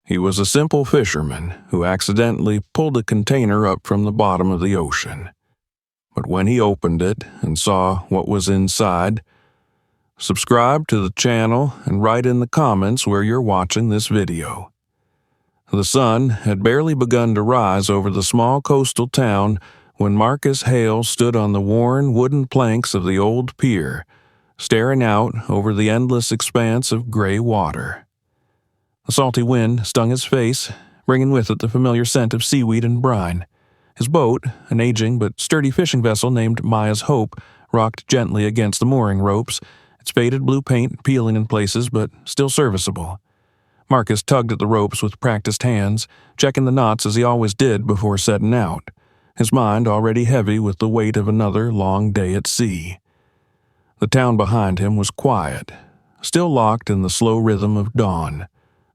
He was a simple fisherman who accidentally pulled a container up from the bottom of the ocean. But when he opened it and saw what was inside, subscribe to the channel and write in the comments where you're watching this video. The sun had barely begun to rise over the small coastal town when Marcus Hale stood on the worn wooden planks of the old pier, staring out over the endless expanse of gray water. The salty wind stung his face, bringing with it the familiar scent of seaweed and brine. His boat, an aging but sturdy fishing vessel named Maya's Hope, rocked gently against the mooring ropes, its faded blue paint peeling in places but still serviceable. Marcus tugged at the ropes with practiced hands, checking the knots as he always did before setting out, his mind already heavy with the weight of another long day at sea. The town behind him was quiet, still locked in the slow rhythm of dawn.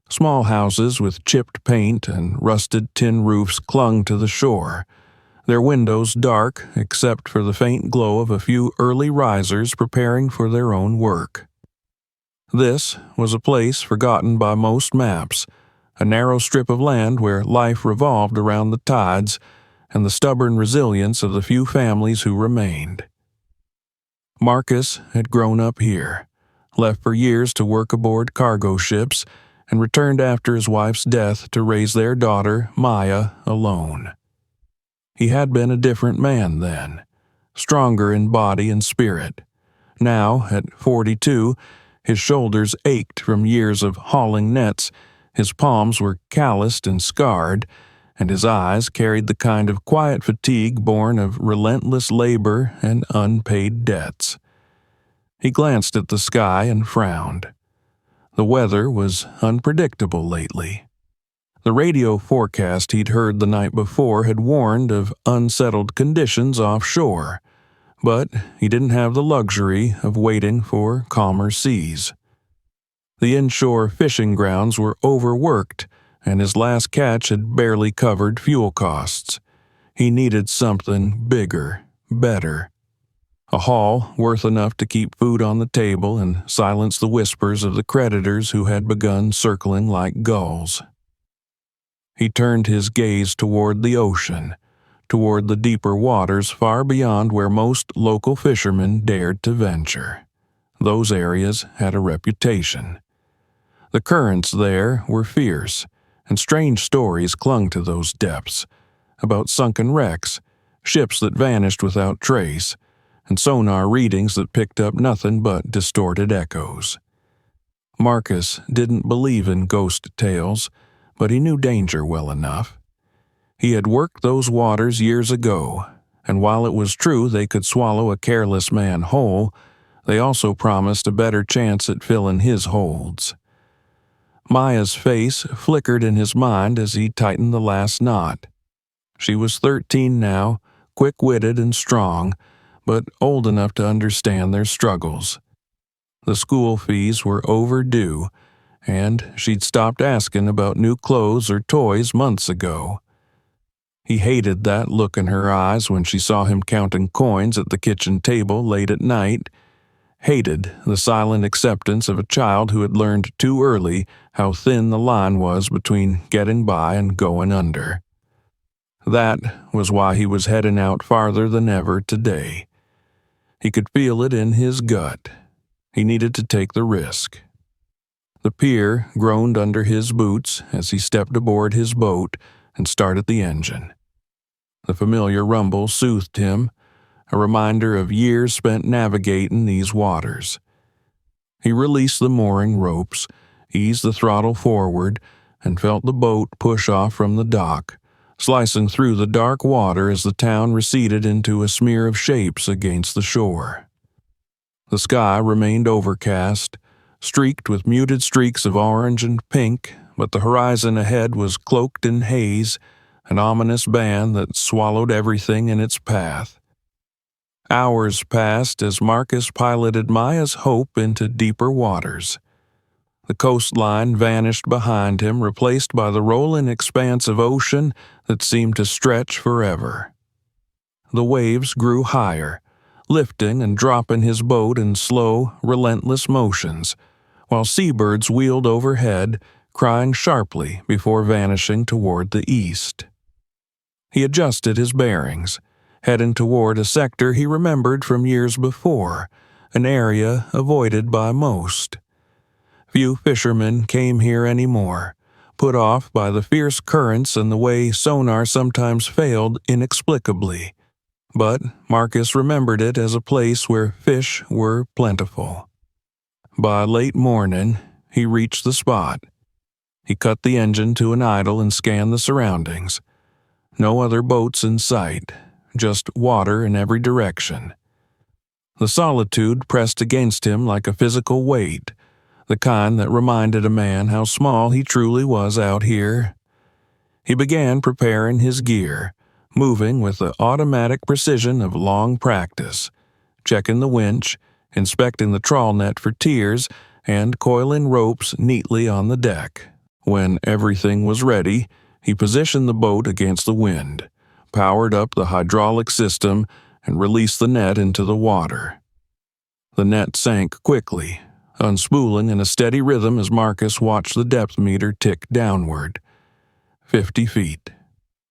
Small houses with chipped paint and rusted tin roofs clung to the shore, their windows dark except for the faint glow of a few early risers preparing for their own work. This was a place forgotten by most maps, a narrow strip of land where life revolved around the tides and the stubborn resilience of the few families who remained. Marcus had grown up here, left for years to work aboard cargo ships, and returned after his wife's death to raise their daughter, Maya, alone. He had been a different man then, stronger in body and spirit. Now, at 42, his shoulders ached from years of hauling nets, his palms were calloused and scarred, and his eyes carried the kind of quiet fatigue born of relentless labor and unpaid debts. He glanced at the sky and frowned. The weather was unpredictable lately. The radio forecast he'd heard the night before had warned of unsettled conditions offshore, but he didn't have the luxury of waiting for calmer seas. The inshore fishing grounds were overworked, and his last catch had barely covered fuel costs. He needed something bigger, better. A haul worth enough to keep food on the table and silence the whispers of the creditors who had begun circling like gulls. He turned his gaze toward the ocean, toward the deeper waters far beyond where most local fishermen dared to venture. Those areas had a reputation. The currents there were fierce, and strange stories clung to those depths, about sunken wrecks, ships that vanished without trace, and sonar readings that picked up nothing but distorted echoes. Marcus didn't believe in ghost tales, but he knew danger well enough. He had worked those waters years ago, and while it was true they could swallow a careless man whole, they also promised a better chance at filling his holds. Maya's face flickered in his mind as he tightened the last knot. She was 13 now, quick-witted and strong, but old enough to understand their struggles. The school fees were overdue, and she'd stopped asking about new clothes or toys months ago. He hated that look in her eyes when she saw him counting coins at the kitchen table late at night, hated the silent acceptance of a child who had learned too early how thin the line was between getting by and going under. That was why he was heading out farther than ever today. He could feel it in his gut. He needed to take the risk. The pier groaned under his boots as he stepped aboard his boat and started the engine. The familiar rumble soothed him, a reminder of years spent navigating these waters. He released the mooring ropes, eased the throttle forward, and felt the boat push off from the dock, slicing through the dark water as the town receded into a smear of shapes against the shore. The sky remained overcast, streaked with muted streaks of orange and pink, but the horizon ahead was cloaked in haze, an ominous band that swallowed everything in its path. Hours passed as Marcus piloted Maya's Hope into deeper waters. The coastline vanished behind him, replaced by the rolling expanse of ocean that seemed to stretch forever. The waves grew higher, lifting and dropping his boat in slow, relentless motions, while seabirds wheeled overhead, crying sharply before vanishing toward the east. He adjusted his bearings, heading toward a sector he remembered from years before, an area avoided by most. Few fishermen came here anymore, put off by the fierce currents and the way sonar sometimes failed inexplicably. But Marcus remembered it as a place where fish were plentiful. By late morning, he reached the spot. He cut the engine to an idle and scanned the surroundings. No other boats in sight, just water in every direction. The solitude pressed against him like a physical weight, the kind that reminded a man how small he truly was out here. He began preparing his gear, moving with the automatic precision of long practice, checking the winch, inspecting the trawl net for tears, and coiling ropes neatly on the deck. When everything was ready, he positioned the boat against the wind, powered up the hydraulic system, and released the net into the water. The net sank quickly, unspooling in a steady rhythm as Marcus watched the depth meter tick downward. 50 feet,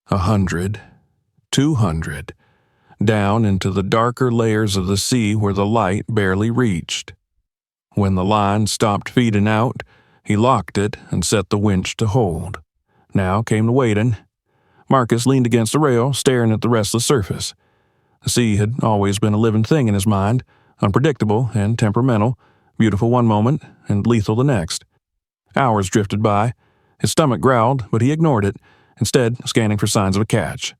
100, 200, down into the darker layers of the sea where the light barely reached. When the line stopped feeding out, he locked it and set the winch to hold. Now came the waiting. Marcus leaned against the rail, staring at the restless surface. The sea had always been a living thing in his mind, unpredictable and temperamental, beautiful one moment and lethal the next. Hours drifted by. His stomach growled, but he ignored it, instead scanning for signs of a catch.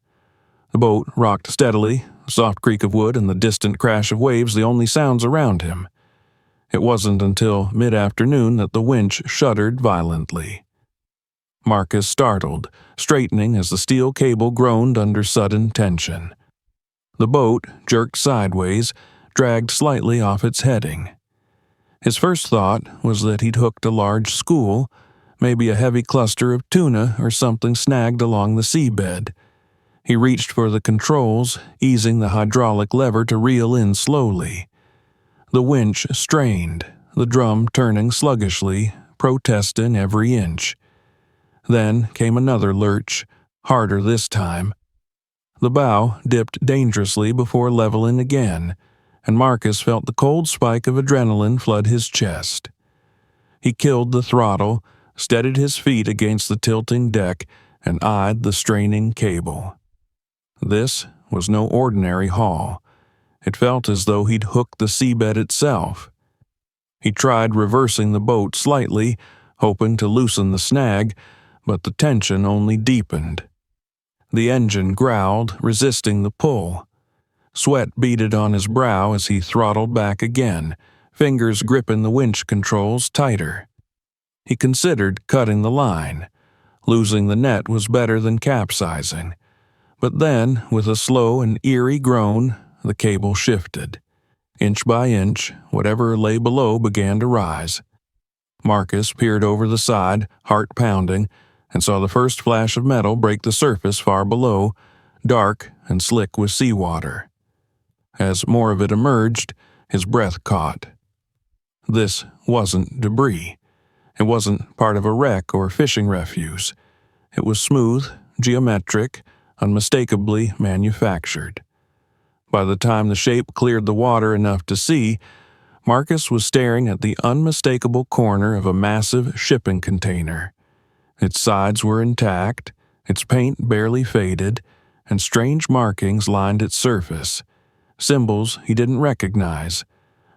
The boat rocked steadily, the soft creak of wood and the distant crash of waves the only sounds around him. It wasn't until mid-afternoon that the winch shuddered violently. Marcus startled, straightening as the steel cable groaned under sudden tension. The boat, jerked sideways, dragged slightly off its heading. His first thought was that he'd hooked a large school, maybe a heavy cluster of tuna or something snagged along the seabed. He reached for the controls, easing the hydraulic lever to reel in slowly. The winch strained, the drum turning sluggishly, protesting every inch. Then came another lurch, harder this time. The bow dipped dangerously before leveling again, and Marcus felt the cold spike of adrenaline flood his chest. He killed the throttle, steadied his feet against the tilting deck, and eyed the straining cable. This was no ordinary haul. It felt as though he'd hooked the seabed itself. He tried reversing the boat slightly, hoping to loosen the snag, but the tension only deepened. The engine growled, resisting the pull. Sweat beaded on his brow as he throttled back again, fingers gripping the winch controls tighter. He considered cutting the line. Losing the net was better than capsizing. But then, with a slow and eerie groan, the cable shifted. Inch by inch, whatever lay below began to rise. Marcus peered over the side, heart pounding, and saw the first flash of metal break the surface far below, dark and slick with seawater. As more of it emerged, his breath caught. This wasn't debris. It wasn't part of a wreck or fishing refuse. It was smooth, geometric, unmistakably manufactured. By the time the shape cleared the water enough to see, Marcus was staring at the unmistakable corner of a massive shipping container. Its sides were intact, its paint barely faded, and strange markings lined its surface, symbols he didn't recognize,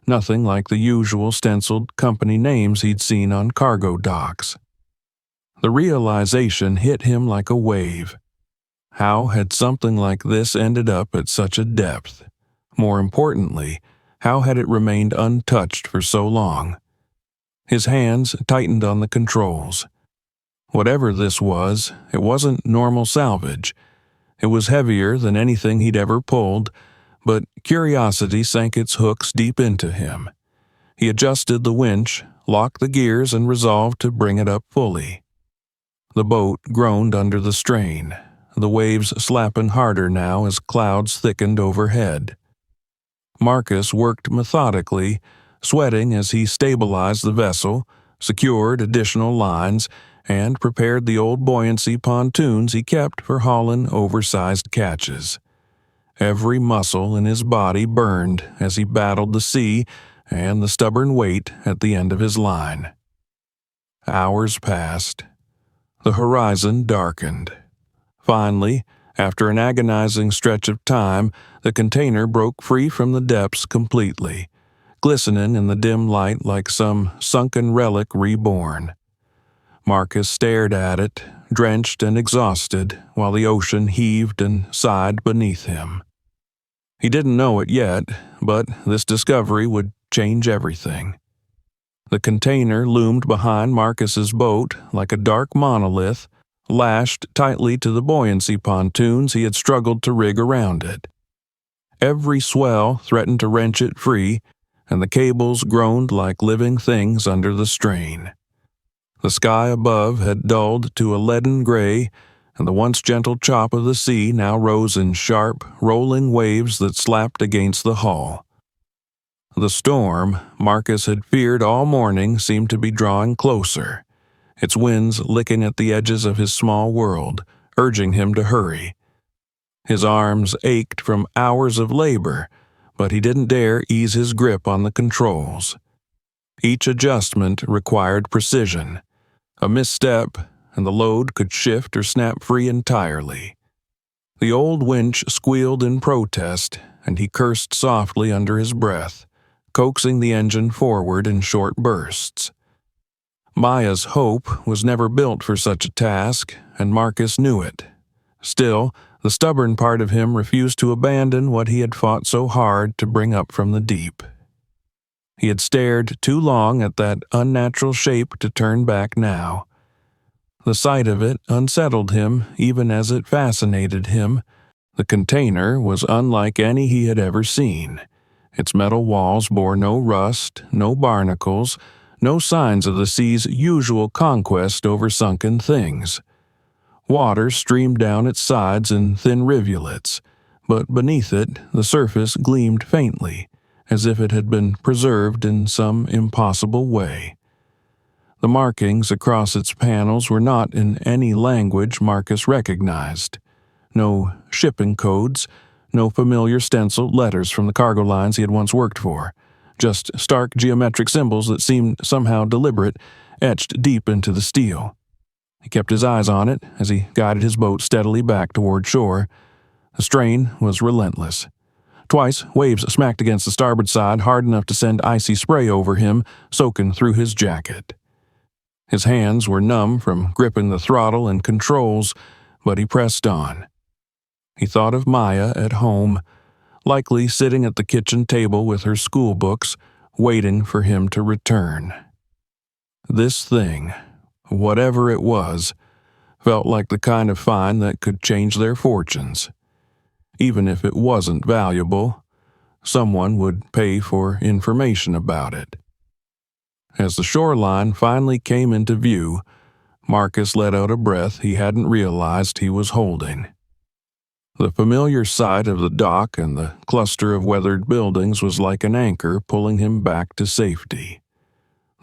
nothing like the usual stenciled company names he'd seen on cargo docks. The realization hit him like a wave. How had something like this ended up at such a depth? More importantly, how had it remained untouched for so long? His hands tightened on the controls. Whatever this was, it wasn't normal salvage. It was heavier than anything he'd ever pulled, but curiosity sank its hooks deep into him. He adjusted the winch, locked the gears, and resolved to bring it up fully. The boat groaned under the strain, the waves slapping harder now as clouds thickened overhead. Marcus worked methodically, sweating as he stabilized the vessel, secured additional lines, and prepared the old buoyancy pontoons he kept for hauling oversized catches. Every muscle in his body burned as he battled the sea and the stubborn weight at the end of his line. Hours passed. The horizon darkened. Finally, after an agonizing stretch of time, the container broke free from the depths completely, glistening in the dim light like some sunken relic reborn. Marcus stared at it, drenched and exhausted, while the ocean heaved and sighed beneath him. He didn't know it yet, but this discovery would change everything. The container loomed behind Marcus's boat like a dark monolith, lashed tightly to the buoyancy pontoons he had struggled to rig around it. Every swell threatened to wrench it free, and the cables groaned like living things under the strain. The sky above had dulled to a leaden gray, and the once gentle chop of the sea now rose in sharp, rolling waves that slapped against the hull. The storm Marcus had feared all morning seemed to be drawing closer, its winds licking at the edges of his small world, urging him to hurry. His arms ached from hours of labor, but he didn't dare ease his grip on the controls. Each adjustment required precision. A misstep, and the load could shift or snap free entirely. The old winch squealed in protest, and he cursed softly under his breath, coaxing the engine forward in short bursts. Maya's hope was never built for such a task, and Marcus knew it. Still, the stubborn part of him refused to abandon what he had fought so hard to bring up from the deep. He had stared too long at that unnatural shape to turn back now. The sight of it unsettled him even as it fascinated him. The container was unlike any he had ever seen. Its metal walls bore no rust, no barnacles, no signs of the sea's usual conquest over sunken things. Water streamed down its sides in thin rivulets, but beneath it the surface gleamed faintly, as if it had been preserved in some impossible way. The markings across its panels were not in any language Marcus recognized. No shipping codes, no familiar stenciled letters from the cargo lines he had once worked for. Just stark geometric symbols that seemed somehow deliberate, etched deep into the steel. He kept his eyes on it as he guided his boat steadily back toward shore. The strain was relentless. Twice, waves smacked against the starboard side hard enough to send icy spray over him, soaking through his jacket. His hands were numb from gripping the throttle and controls, but he pressed on. He thought of Maya at home, likely sitting at the kitchen table with her school books, waiting for him to return. This thing, whatever it was, felt like the kind of find that could change their fortunes. Even if it wasn't valuable, someone would pay for information about it. As the shoreline finally came into view, Marcus let out a breath he hadn't realized he was holding. The familiar sight of the dock and the cluster of weathered buildings was like an anchor pulling him back to safety.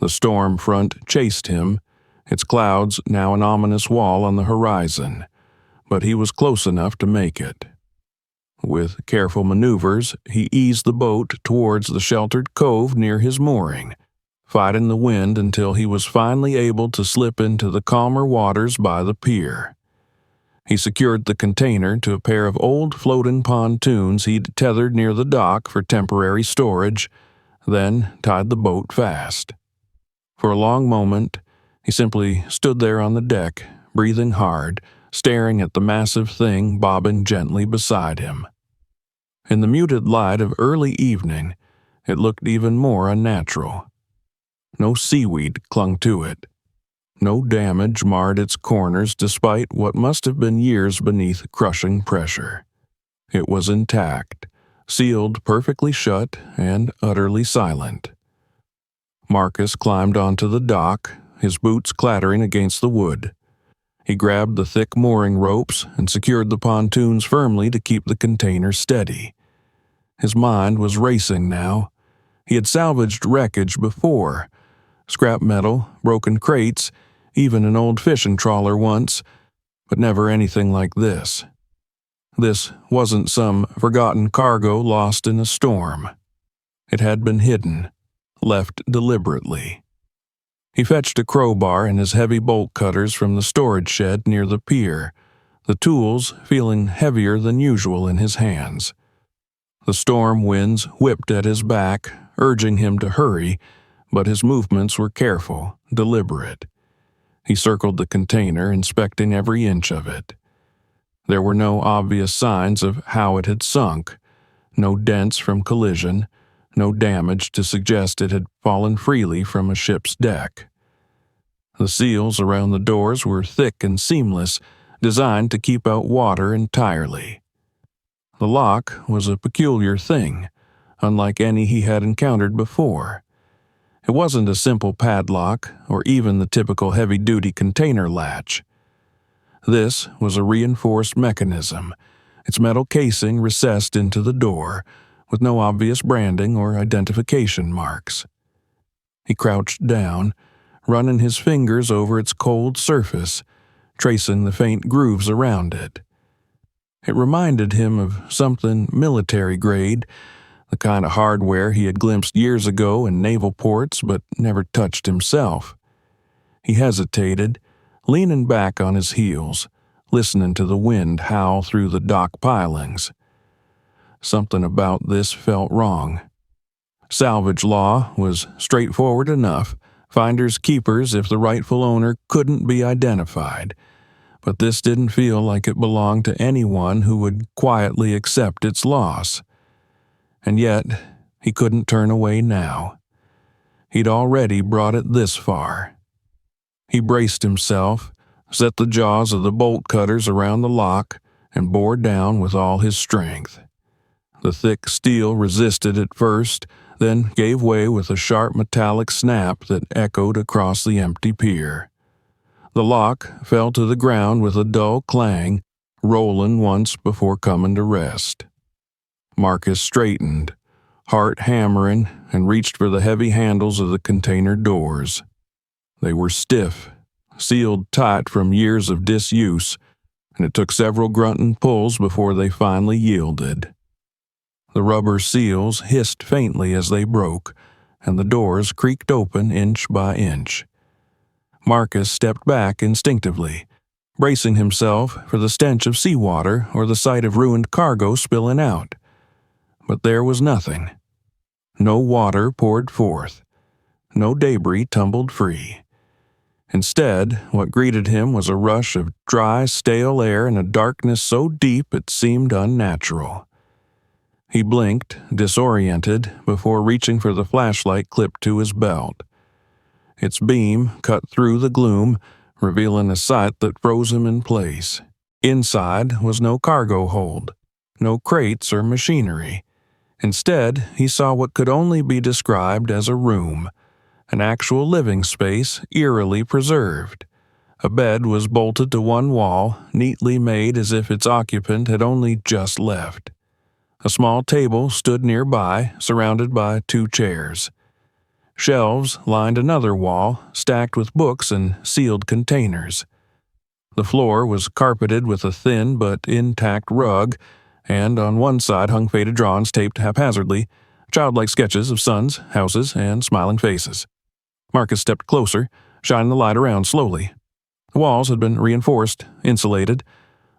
The storm front chased him, its clouds now an ominous wall on the horizon, but he was close enough to make it. With careful maneuvers, he eased the boat towards the sheltered cove near his mooring, fighting the wind until he was finally able to slip into the calmer waters by the pier. He secured the container to a pair of old floating pontoons he'd tethered near the dock for temporary storage, then tied the boat fast. For a long moment, he simply stood there on the deck, breathing hard, staring at the massive thing bobbing gently beside him. In the muted light of early evening, it looked even more unnatural. No seaweed clung to it. No damage marred its corners despite what must have been years beneath crushing pressure. It was intact, sealed perfectly shut and utterly silent. Marcus climbed onto the dock, his boots clattering against the wood. He grabbed the thick mooring ropes and secured the pontoons firmly to keep the container steady. His mind was racing now. He had salvaged wreckage before. Scrap metal, broken crates, even an old fishing trawler once, but never anything like this. This wasn't some forgotten cargo lost in a storm. It had been hidden, left deliberately. He fetched a crowbar and his heavy bolt cutters from the storage shed near the pier, the tools feeling heavier than usual in his hands. The storm winds whipped at his back, urging him to hurry, but his movements were careful, deliberate. He circled the container, inspecting every inch of it. There were no obvious signs of how it had sunk, no dents from collision, no damage to suggest it had fallen freely from a ship's deck. The seals around the doors were thick and seamless, designed to keep out water entirely. The lock was a peculiar thing, unlike any he had encountered before. It wasn't a simple padlock or even the typical heavy-duty container latch. This was a reinforced mechanism, its metal casing recessed into the door, with no obvious branding or identification marks. He crouched down, running his fingers over its cold surface, tracing the faint grooves around it. It reminded him of something military-grade, the kind of hardware he had glimpsed years ago in naval ports but never touched himself. He hesitated, leaning back on his heels, listening to the wind howl through the dock pilings. Something about this felt wrong. Salvage law was straightforward enough, finders keepers if the rightful owner couldn't be identified, but this didn't feel like it belonged to anyone who would quietly accept its loss. And yet, he couldn't turn away now. He'd already brought it this far. He braced himself, set the jaws of the bolt cutters around the lock, and bore down with all his strength. The thick steel resisted at first, then gave way with a sharp metallic snap that echoed across the empty pier. The lock fell to the ground with a dull clang, rolling once before coming to rest. Marcus straightened, heart hammering, and reached for the heavy handles of the container doors. They were stiff, sealed tight from years of disuse, and it took several grunting pulls before they finally yielded. The rubber seals hissed faintly as they broke, and the doors creaked open inch by inch. Marcus stepped back instinctively, bracing himself for the stench of seawater or the sight of ruined cargo spilling out. But there was nothing. No water poured forth. No debris tumbled free. Instead, what greeted him was a rush of dry, stale air and a darkness so deep it seemed unnatural. He blinked, disoriented, before reaching for the flashlight clipped to his belt. Its beam cut through the gloom, revealing a sight that froze him in place. Inside was no cargo hold, no crates or machinery. Instead, he saw what could only be described as a room, an actual living space eerily preserved. A bed was bolted to one wall, neatly made as if its occupant had only just left. A small table stood nearby, surrounded by 2 chairs. Shelves lined another wall, stacked with books and sealed containers. The floor was carpeted with a thin but intact rug, and on one side hung faded drawings taped haphazardly, childlike sketches of suns, houses, and smiling faces. Marcus stepped closer, shining the light around slowly. The walls had been reinforced, insulated.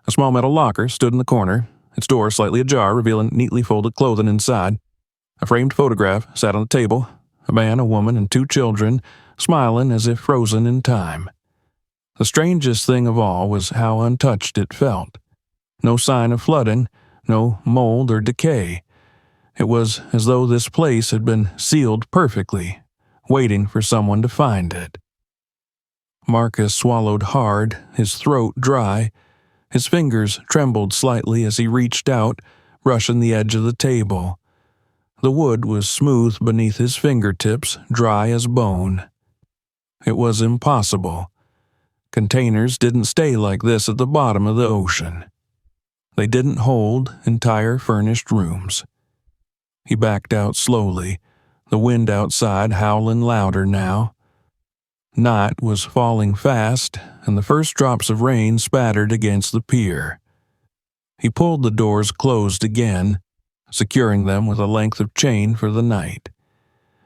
A small metal locker stood in the corner, its door slightly ajar, revealing neatly folded clothing inside. A framed photograph sat on the table, a man, a woman, and 2 children, smiling as if frozen in time. The strangest thing of all was how untouched it felt. No sign of flooding, no mold or decay. It was as though this place had been sealed perfectly, waiting for someone to find it. Marcus swallowed hard, his throat dry. His fingers trembled slightly as he reached out, brushing the edge of the table. The wood was smooth beneath his fingertips, dry as bone. It was impossible. Containers didn't stay like this at the bottom of the ocean. They didn't hold entire furnished rooms. He backed out slowly, the wind outside howling louder now. Night was falling fast, and the first drops of rain spattered against the pier. He pulled the doors closed again, securing them with a length of chain for the night.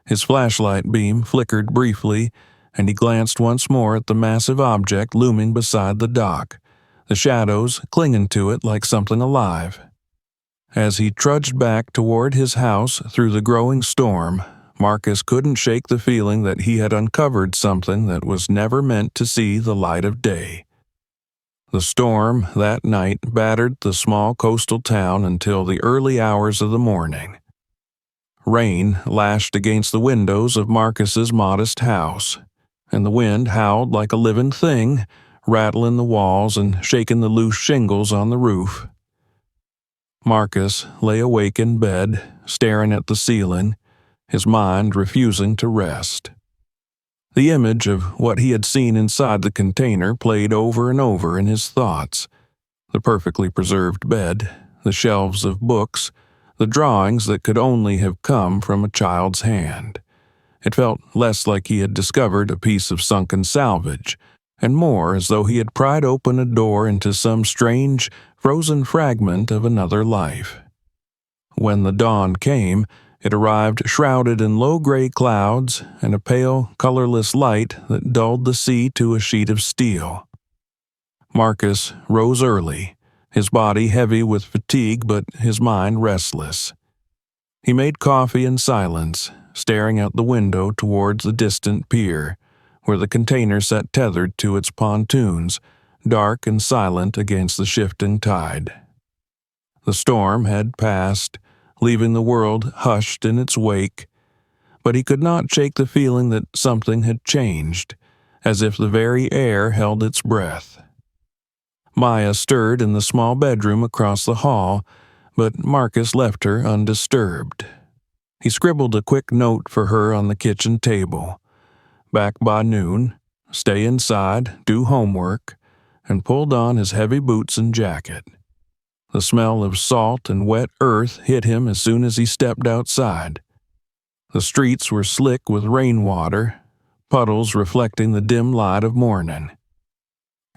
His flashlight beam flickered briefly, and he glanced once more at the massive object looming beside the dock, the shadows clinging to it like something alive. As he trudged back toward his house through the growing storm, Marcus couldn't shake the feeling that he had uncovered something that was never meant to see the light of day. The storm that night battered the small coastal town until the early hours of the morning. Rain lashed against the windows of Marcus's modest house, and the wind howled like a living thing, rattling the walls and shaking the loose shingles on the roof. Marcus lay awake in bed, staring at the ceiling, his mind refusing to rest. The image of what he had seen inside the container played over and over in his thoughts. The perfectly preserved bed, the shelves of books, the drawings that could only have come from a child's hand. It felt less like he had discovered a piece of sunken salvage, and more as though he had pried open a door into some strange, frozen fragment of another life. When the dawn came, it arrived shrouded in low-gray clouds and a pale, colorless light that dulled the sea to a sheet of steel. Marcus rose early, his body heavy with fatigue but his mind restless. He made coffee in silence, staring out the window towards the distant pier, where the container sat tethered to its pontoons, dark and silent against the shifting tide. The storm had passed, leaving the world hushed in its wake, but he could not shake the feeling that something had changed, as if the very air held its breath. Maya stirred in the small bedroom across the hall, but Marcus left her undisturbed. He scribbled a quick note for her on the kitchen table. Back by noon, stay inside, do homework, and pulled on his heavy boots and jacket. The smell of salt and wet earth hit him as soon as he stepped outside. The streets were slick with rainwater, puddles reflecting the dim light of morning.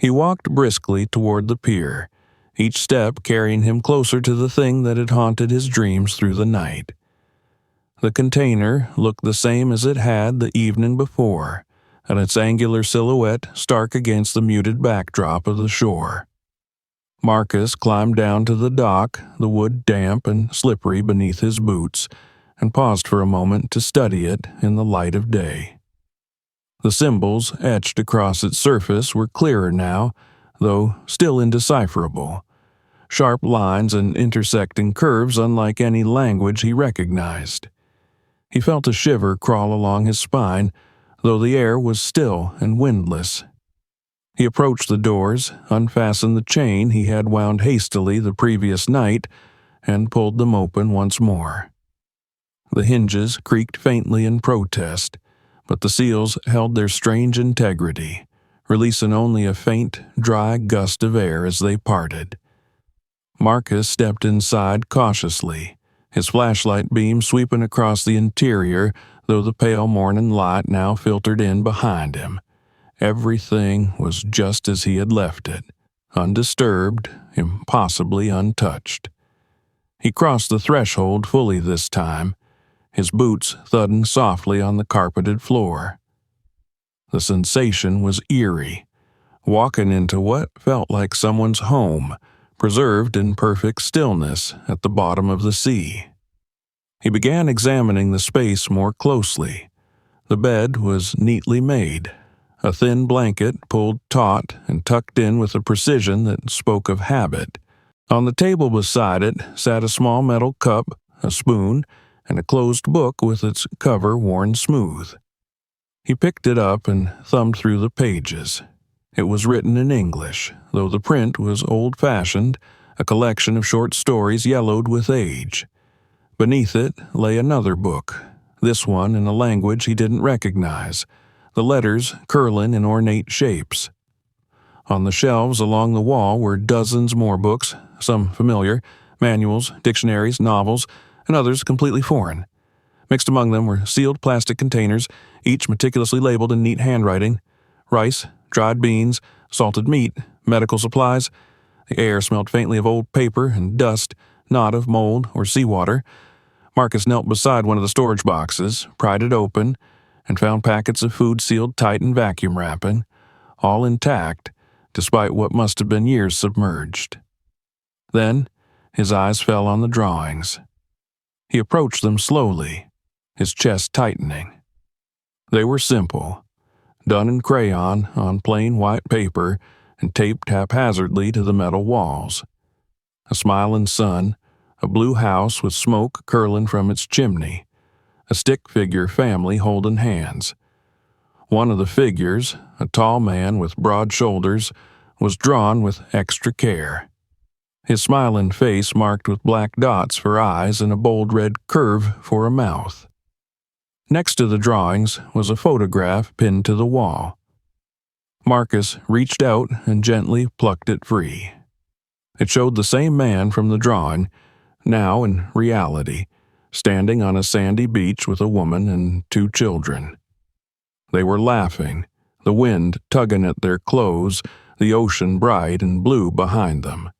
He walked briskly toward the pier, each step carrying him closer to the thing that had haunted his dreams through the night. The container looked the same as it had the evening before, and its angular silhouette stark against the muted backdrop of the shore. Marcus climbed down to the dock, the wood damp and slippery beneath his boots, and paused for a moment to study it in the light of day. The symbols etched across its surface were clearer now, though still indecipherable. Sharp lines and intersecting curves unlike any language he recognized. He felt a shiver crawl along his spine, though the air was still and windless. He approached the doors, unfastened the chain he had wound hastily the previous night, and pulled them open once more. The hinges creaked faintly in protest, but the seals held their strange integrity, releasing only a faint, dry gust of air as they parted. Marcus stepped inside cautiously, his flashlight beam sweeping across the interior, though the pale morning light now filtered in behind him. Everything was just as he had left it, undisturbed, impossibly untouched. He crossed the threshold fully this time, his boots thudding softly on the carpeted floor. The sensation was eerie, walking into what felt like someone's home, preserved in perfect stillness at the bottom of the sea. He began examining the space more closely. The bed was neatly made, a thin blanket pulled taut and tucked in with a precision that spoke of habit. On the table beside it sat a small metal cup, a spoon, and a closed book with its cover worn smooth. He picked it up and thumbed through the pages. It was written in English, though the print was old-fashioned, a collection of short stories yellowed with age. Beneath it lay another book, this one in a language he didn't recognize, the letters curling in ornate shapes. On the shelves along the wall were dozens more books, some familiar, manuals, dictionaries, novels, and others completely foreign. Mixed among them were sealed plastic containers, each meticulously labeled in neat handwriting: rice, dried beans, salted meat, medical supplies. The air smelled faintly of old paper and dust, not of mold or seawater. Marcus knelt beside one of the storage boxes, pried it open, and found packets of food sealed tight in vacuum wrapping, all intact, despite what must have been years submerged. Then, his eyes fell on the drawings. He approached them slowly, his chest tightening. They were simple, done in crayon on plain white paper and taped haphazardly to the metal walls. A smiling sun, a blue house with smoke curling from its chimney, a stick-figure family holding hands. One of the figures, a tall man with broad shoulders, was drawn with extra care. His smiling face marked with black dots for eyes and a bold red curve for a mouth. Next to the drawings was a photograph pinned to the wall. Marcus reached out and gently plucked it free. It showed the same man from the drawing, now in reality, standing on a sandy beach with a woman and 2 children. They were laughing, the wind tugging at their clothes, the ocean bright and blue behind them.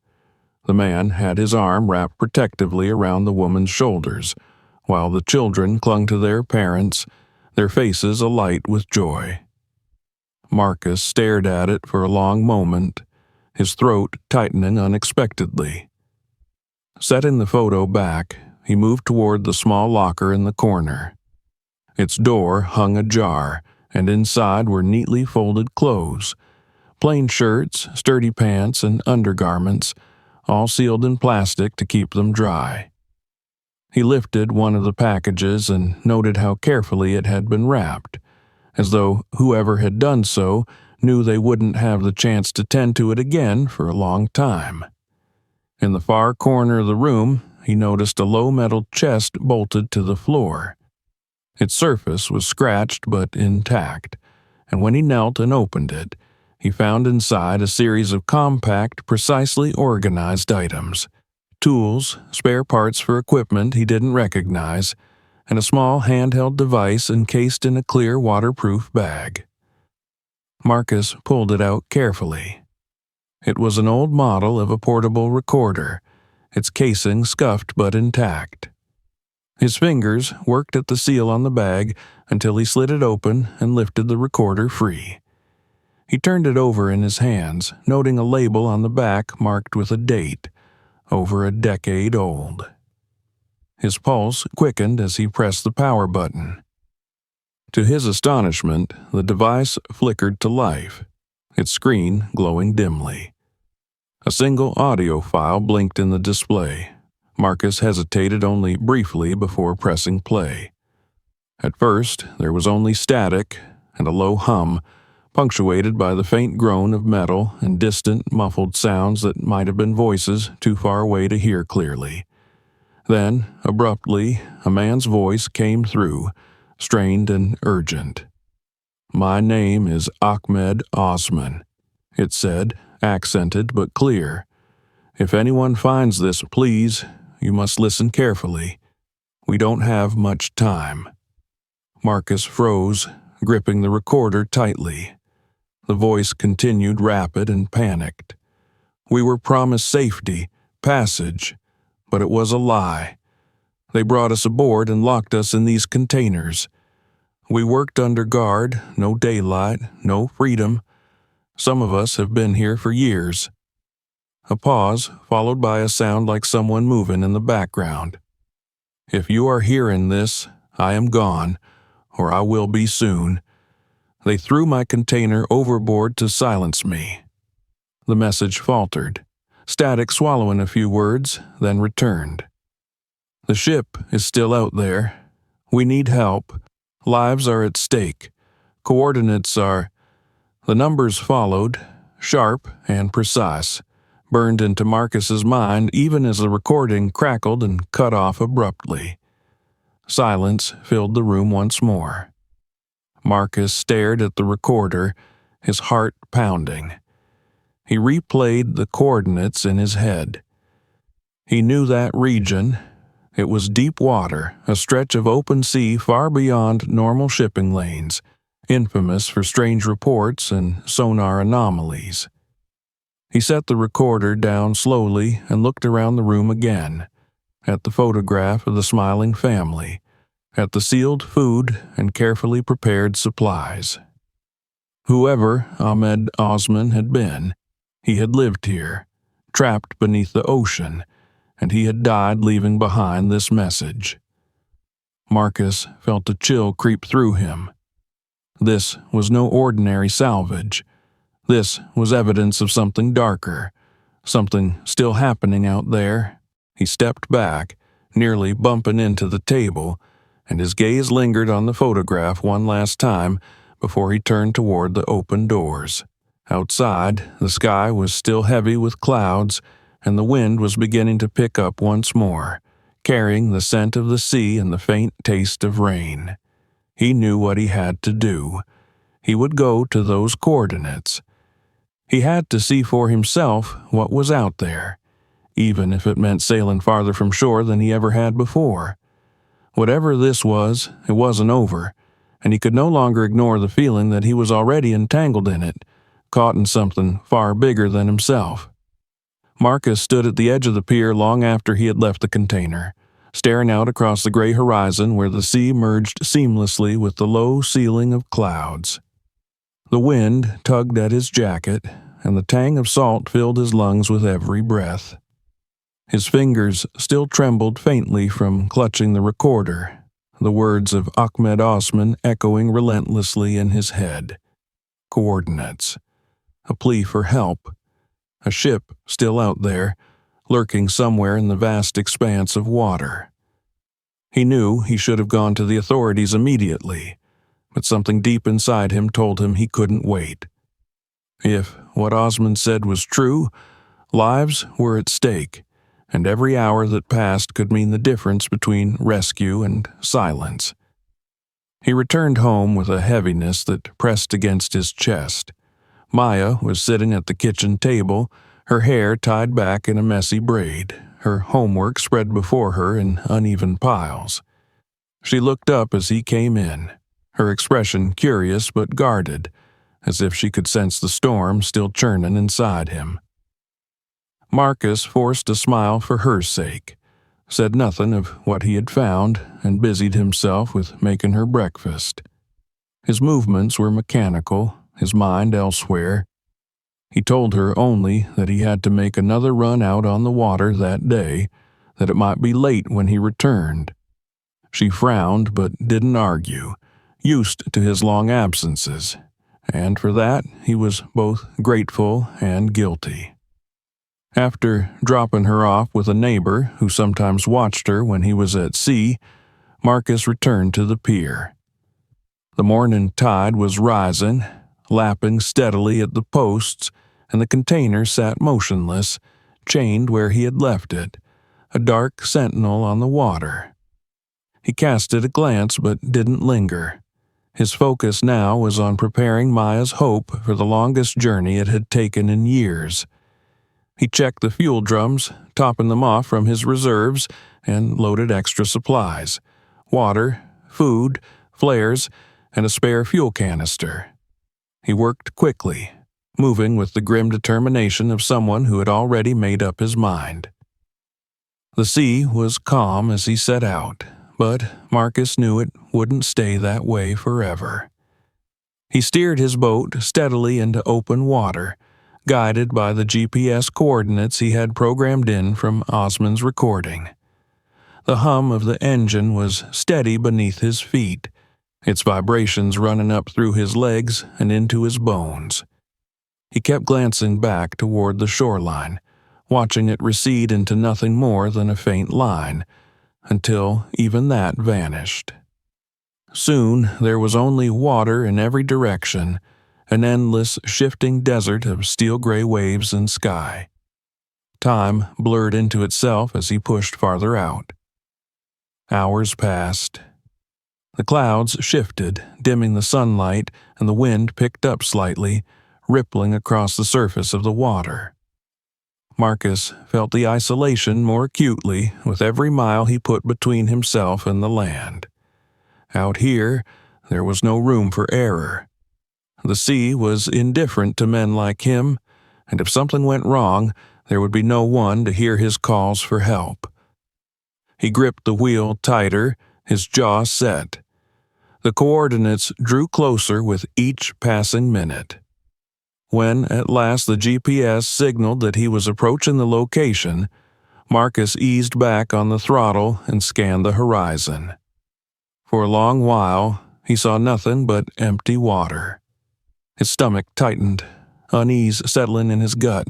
The man had his arm wrapped protectively around the woman's shoulders, while the children clung to their parents, their faces alight with joy. Marcus stared at it for a long moment, his throat tightening unexpectedly. Setting the photo back, he moved toward the small locker in the corner. Its door hung ajar, and inside were neatly folded clothes, plain shirts, sturdy pants, and undergarments, all sealed in plastic to keep them dry. He lifted one of the packages and noted how carefully it had been wrapped, as though whoever had done so knew they wouldn't have the chance to tend to it again for a long time. In the far corner of the room, he noticed a low metal chest bolted to the floor. Its surface was scratched but intact, and when he knelt and opened it, he found inside a series of compact, precisely organized items: tools, spare parts for equipment he didn't recognize, and a small handheld device encased in a clear waterproof bag. Marcus pulled it out carefully. It was an old model of a portable recorder, its casing scuffed but intact. His fingers worked at the seal on the bag until he slid it open and lifted the recorder free. He turned it over in his hands, noting a label on the back marked with a date, over a decade old. His pulse quickened as he pressed the power button. To his astonishment, the device flickered to life, its screen glowing dimly. A single audio file blinked in the display. Marcus hesitated only briefly before pressing play. At first, there was only static and a low hum, punctuated by the faint groan of metal and distant, muffled sounds that might have been voices too far away to hear clearly. Then, abruptly, a man's voice came through, strained and urgent. "My name is Ahmed Osman," it said, accented but clear. "If anyone finds this, please, you must listen carefully. We don't have much time." Marcus froze, gripping the recorder tightly. The voice continued rapid and panicked. "We were promised safety, passage, but it was a lie. They brought us aboard and locked us in these containers. We worked under guard, no daylight, no freedom. Some of us have been here for years." A pause, followed by a sound like someone moving in the background. "If you are hearing this, I am gone, or I will be soon. They threw my container overboard to silence me." The message faltered, static swallowing a few words, then returned. "The ship is still out there. We need help. Lives are at stake. Coordinates are—" The numbers followed, sharp and precise, burned into Marcus's mind even as the recording crackled and cut off abruptly. Silence filled the room once more. Marcus stared at the recorder, his heart pounding. He replayed the coordinates in his head. He knew that region, It was deep water, a stretch of open sea far beyond normal shipping lanes, infamous for strange reports and sonar anomalies. He set the recorder down slowly and looked around the room again, at the photograph of the smiling family, at the sealed food and carefully prepared supplies. Whoever Ahmed Osman had been, he had lived here, trapped beneath the ocean, and he had died leaving behind this message. Marcus felt a chill creep through him. This was no ordinary salvage. This was evidence of something darker, something still happening out there. He stepped back, nearly bumping into the table, and his gaze lingered on the photograph one last time before he turned toward the open doors. Outside, the sky was still heavy with clouds, and the wind was beginning to pick up once more, carrying the scent of the sea and the faint taste of rain. He knew what he had to do. He would go to those coordinates. He had to see for himself what was out there, even if it meant sailing farther from shore than he ever had before. Whatever this was, it wasn't over, and he could no longer ignore the feeling that he was already entangled in it, caught in something far bigger than himself. Marcus stood at the edge of the pier long after he had left the container, staring out across the gray horizon where the sea merged seamlessly with the low ceiling of clouds. The wind tugged at his jacket, and the tang of salt filled his lungs with every breath. His fingers still trembled faintly from clutching the recorder, the words of Ahmed Osman echoing relentlessly in his head. Coordinates. A plea for help. A ship still out there, lurking somewhere in the vast expanse of water. He knew he should have gone to the authorities immediately, but something deep inside him told him he couldn't wait. If what Osman said was true, lives were at stake, and every hour that passed could mean the difference between rescue and silence. He returned home with a heaviness that pressed against his chest. Maya was sitting at the kitchen table, her hair tied back in a messy braid, her homework spread before her in uneven piles. She looked up as he came in, her expression curious but guarded, as if she could sense the storm still churning inside him. Marcus forced a smile for her sake, said nothing of what he had found, and busied himself with making her breakfast. His movements were mechanical, his mind elsewhere. He told her only that he had to make another run out on the water that day, that it might be late when he returned. She frowned but didn't argue, used to his long absences, and for that he was both grateful and guilty. After dropping her off with a neighbor who sometimes watched her when he was at sea, Marcus returned to the pier. The morning tide was rising, lapping steadily at the posts, and the container sat motionless, chained where he had left it, a dark sentinel on the water. He cast it a glance but didn't linger. His focus now was on preparing Maya's hope for the longest journey it had taken in years. He checked the fuel drums, topping them off from his reserves, and loaded extra supplies: water, food, flares, and a spare fuel canister. He worked quickly, moving with the grim determination of someone who had already made up his mind. The sea was calm as he set out, but Marcus knew it wouldn't stay that way forever. He steered his boat steadily into open water, guided by the GPS coordinates he had programmed in from Osman's recording. The hum of the engine was steady beneath his feet, its vibrations running up through his legs and into his bones. He kept glancing back toward the shoreline, watching it recede into nothing more than a faint line, until even that vanished. Soon there was only water in every direction, an endless, shifting desert of steel-gray waves and sky. Time blurred into itself as he pushed farther out. Hours passed. The clouds shifted, dimming the sunlight, and the wind picked up slightly, rippling across the surface of the water. Marcus felt the isolation more acutely with every mile he put between himself and the land. Out here, there was no room for error. The sea was indifferent to men like him, and if something went wrong, there would be no one to hear his calls for help. He gripped the wheel tighter, his jaw set. The coordinates drew closer with each passing minute. When, at last, the GPS signaled that he was approaching the location, Marcus eased back on the throttle and scanned the horizon. For a long while, he saw nothing but empty water. His stomach tightened, unease settling in his gut.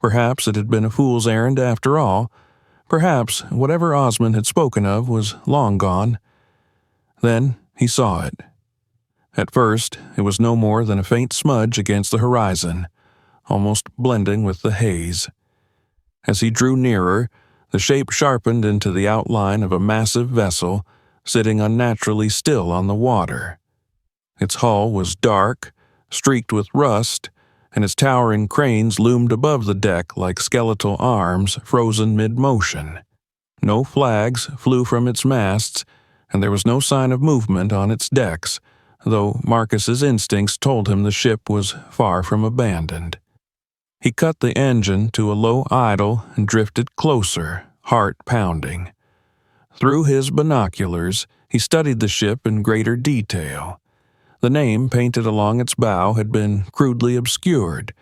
Perhaps it had been a fool's errand after all. Perhaps whatever Osmond had spoken of was long gone. Then he saw it. At first, it was no more than a faint smudge against the horizon, almost blending with the haze. As he drew nearer, the shape sharpened into the outline of a massive vessel sitting unnaturally still on the water. Its hull was dark, streaked with rust, and its towering cranes loomed above the deck like skeletal arms frozen mid-motion. No flags flew from its masts, and there was no sign of movement on its decks, though Marcus's instincts told him the ship was far from abandoned. He cut the engine to a low idle and drifted closer, heart pounding. Through his binoculars, he studied the ship in greater detail. The name painted along its bow had been crudely obscured,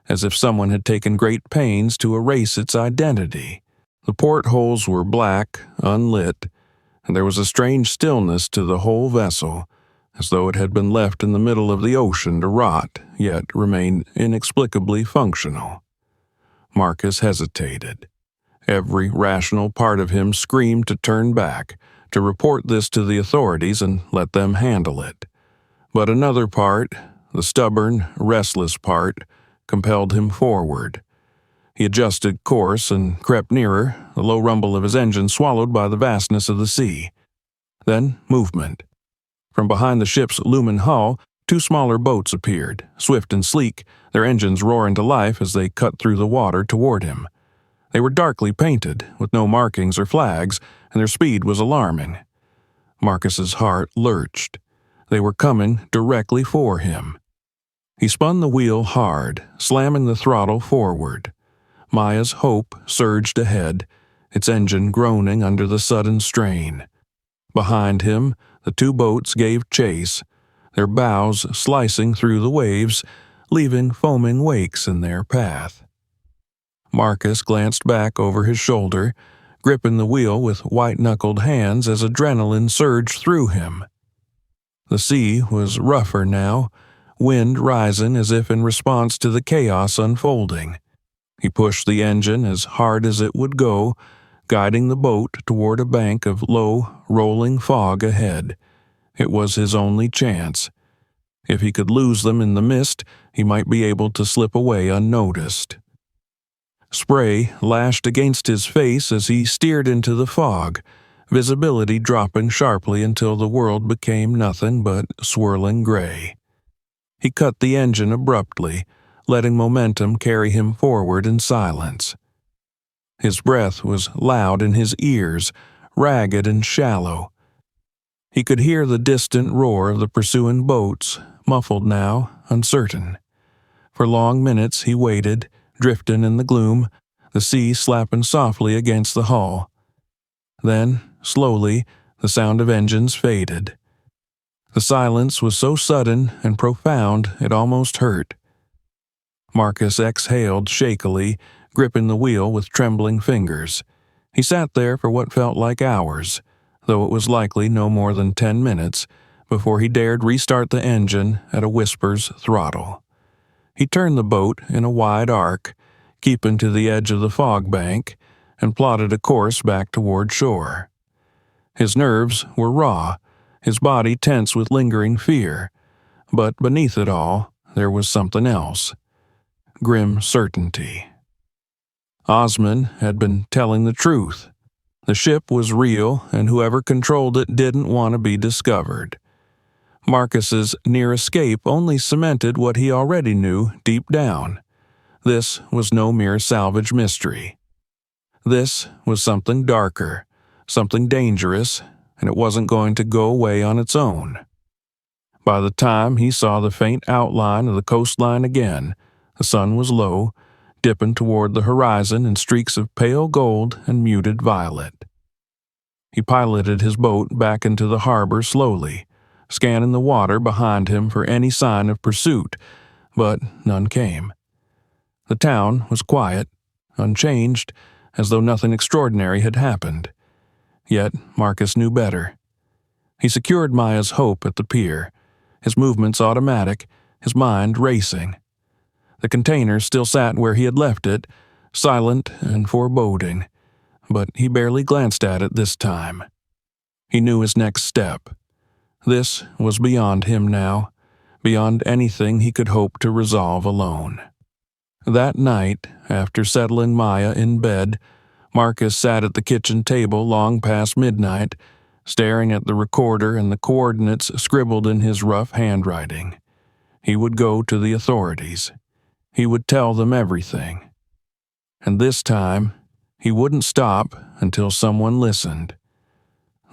as if someone had taken great pains to erase its identity. The portholes were black, unlit, and there was a strange stillness to the whole vessel, as though it had been left in the middle of the ocean to rot, yet remain inexplicably functional. Marcus hesitated. Every rational part of him screamed to turn back, to report this to the authorities and let them handle it. But another part, the stubborn, restless part, compelled him forward. He adjusted course and crept nearer, the low rumble of his engine swallowed by the vastness of the sea. Then movement. From behind the ship's lumen hull, two smaller boats appeared, swift and sleek, their engines roaring to life as they cut through the water toward him. They were darkly painted, with no markings or flags, and their speed was alarming. Marcus's heart lurched. They were coming directly for him. He spun the wheel hard, slamming the throttle forward. Maya's hope surged ahead, its engine groaning under the sudden strain. Behind him, the two boats gave chase, their bows slicing through the waves, leaving foaming wakes in their path. Marcus glanced back over his shoulder, gripping the wheel with white-knuckled hands as adrenaline surged through him. The sea was rougher now, wind rising as if in response to the chaos unfolding. He pushed the engine as hard as it would go, guiding the boat toward a bank of low, rolling fog ahead. It was his only chance. If he could lose them in the mist, he might be able to slip away unnoticed. Spray lashed against his face as he steered into the fog, visibility dropping sharply until the world became nothing but swirling gray. He cut the engine abruptly, letting momentum carry him forward in silence. His breath was loud in his ears, ragged and shallow. He could hear the distant roar of the pursuing boats, muffled now, uncertain. For long minutes he waited, drifting in the gloom, the sea slapping softly against the hull. Then, slowly, the sound of engines faded. The silence was so sudden and profound it almost hurt. Marcus exhaled shakily, gripping the wheel with trembling fingers. He sat there for what felt like hours, though it was likely no more than 10 minutes, before he dared restart the engine at a whisper's throttle. He turned the boat in a wide arc, keeping to the edge of the fog bank, and plotted a course back toward shore. His nerves were raw, his body tense with lingering fear, but beneath it all, there was something else. Grim certainty. Osmond had been telling the truth. The ship was real, and whoever controlled it didn't want to be discovered. Marcus's near escape only cemented what he already knew deep down. This was no mere salvage mystery. This was something darker, something dangerous, and it wasn't going to go away on its own. By the time he saw the faint outline of the coastline again, the sun was low, dipping toward the horizon in streaks of pale gold and muted violet. He piloted his boat back into the harbor slowly, scanning the water behind him for any sign of pursuit, but none came. The town was quiet, unchanged, as though nothing extraordinary had happened. Yet Marcus knew better. He secured Maya's hope at the pier, his movements automatic, his mind racing. The container still sat where he had left it, silent and foreboding, but he barely glanced at it this time. He knew his next step. This was beyond him now, beyond anything he could hope to resolve alone. That night, after settling Maya in bed, Marcus sat at the kitchen table long past midnight, staring at the recorder and the coordinates scribbled in his rough handwriting. He would go to the authorities. He would tell them everything. And this time, he wouldn't stop until someone listened.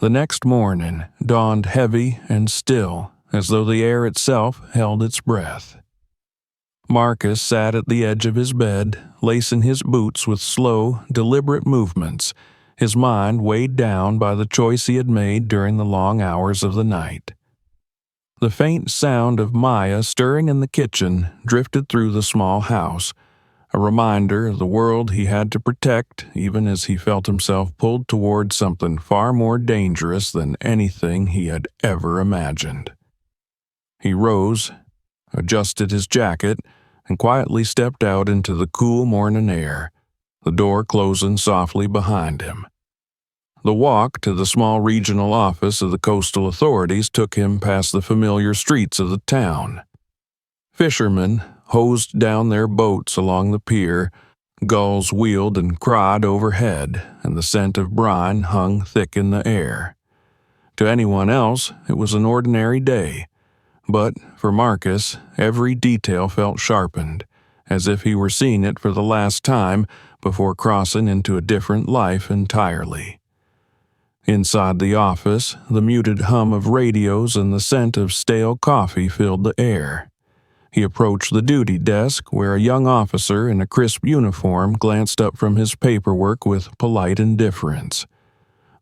The next morning dawned heavy and still, as though the air itself held its breath. Marcus sat at the edge of his bed, lacing his boots with slow, deliberate movements, his mind weighed down by the choice he had made during the long hours of the night. The faint sound of Maya stirring in the kitchen drifted through the small house, a reminder of the world he had to protect even as he felt himself pulled toward something far more dangerous than anything he had ever imagined. He rose, adjusted his jacket, and quietly stepped out into the cool morning air, the door closing softly behind him. The walk to the small regional office of the coastal authorities took him past the familiar streets of the town. Fishermen hosed down their boats along the pier, gulls wheeled and cried overhead, and the scent of brine hung thick in the air. To anyone else, it was an ordinary day, but for Marcus, every detail felt sharpened, as if he were seeing it for the last time before crossing into a different life entirely. Inside the office, the muted hum of radios and the scent of stale coffee filled the air. He approached the duty desk, where a young officer in a crisp uniform glanced up from his paperwork with polite indifference.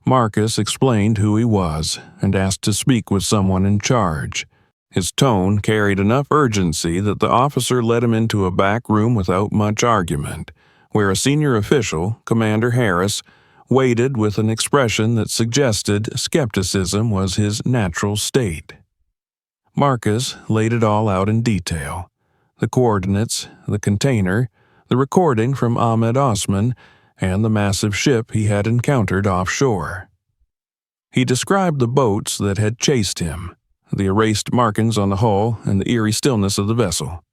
Marcus explained who he was and asked to speak with someone in charge. His tone carried enough urgency that the officer led him into a back room without much argument, where a senior official, Commander Harris, waited with an expression that suggested skepticism was his natural state. Marcus laid it all out in detail: the coordinates, the container, the recording from Ahmed Osman, and the massive ship he had encountered offshore. He described the boats that had chased him, the erased markings on the hull, and the eerie stillness of the vessel.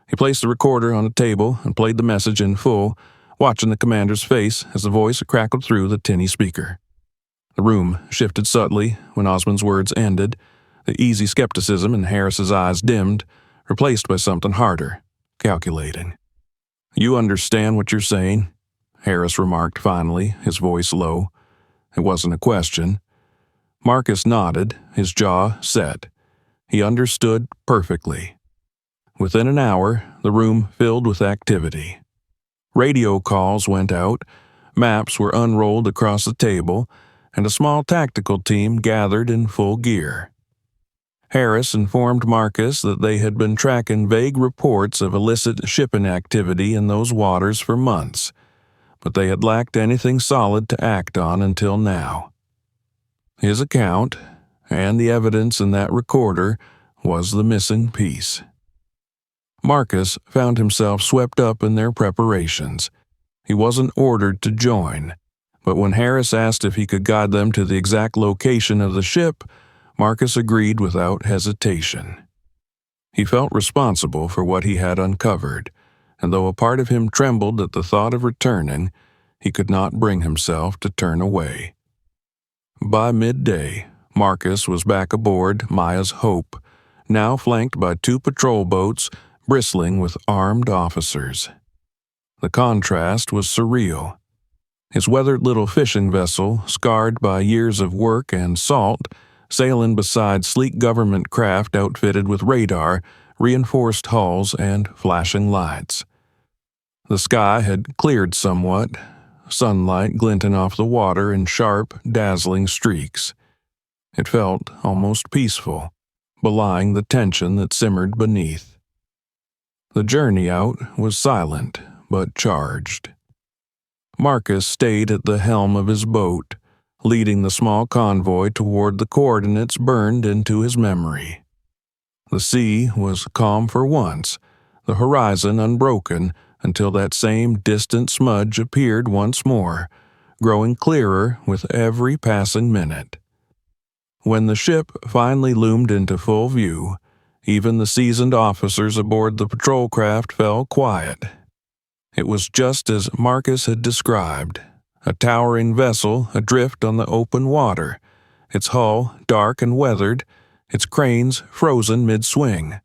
He placed the recorder on a table and played the message in full, watching the commander's face as the voice crackled through the tinny speaker. The room shifted subtly when Osman's words ended, the easy skepticism in Harris's eyes dimmed, replaced by something harder, calculating. "You understand what you're saying?" Harris remarked finally, his voice low. It wasn't a question. Marcus nodded, his jaw set. He understood perfectly. Within an hour, the room filled with activity. Radio calls went out, maps were unrolled across the table, and a small tactical team gathered in full gear. Harris informed Marcus that they had been tracking vague reports of illicit shipping activity in those waters for months, but they had lacked anything solid to act on until now. His account, and the evidence in that recorder, was the missing piece. Marcus found himself swept up in their preparations. He wasn't ordered to join, but when Harris asked if he could guide them to the exact location of the ship, Marcus agreed without hesitation. He felt responsible for what he had uncovered, and though a part of him trembled at the thought of returning, he could not bring himself to turn away. By midday, Marcus was back aboard Maya's Hope, now flanked by 2 patrol boats bristling with armed officers. The contrast was surreal. His weathered little fishing vessel, scarred by years of work and salt, sailing beside sleek government craft outfitted with radar, reinforced hulls, and flashing lights. The sky had cleared somewhat, sunlight glinting off the water in sharp, dazzling streaks. It felt almost peaceful, belying the tension that simmered beneath. The journey out was silent, but charged. Marcus stayed at the helm of his boat, leading the small convoy toward the coordinates burned into his memory. The sea was calm for once, the horizon unbroken until that same distant smudge appeared once more, growing clearer with every passing minute. When the ship finally loomed into full view, even the seasoned officers aboard the patrol craft fell quiet. It was just as Marcus had described, a towering vessel adrift on the open water, its hull dark and weathered, its cranes frozen mid-swing.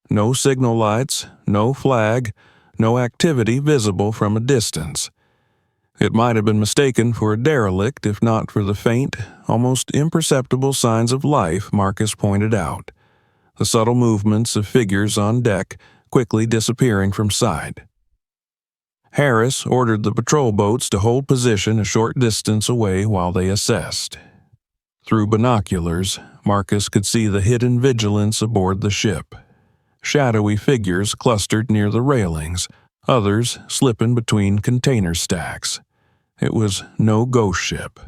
No signal lights, no flag, no activity visible from a distance. It might have been mistaken for a derelict if not for the faint, almost imperceptible signs of life Marcus pointed out, the subtle movements of figures on deck quickly disappearing from sight. Harris ordered the patrol boats to hold position a short distance away while they assessed. Through binoculars, Marcus could see the hidden vigilance aboard the ship. Shadowy figures clustered near the railings, others slipping between container stacks. It was no ghost ship.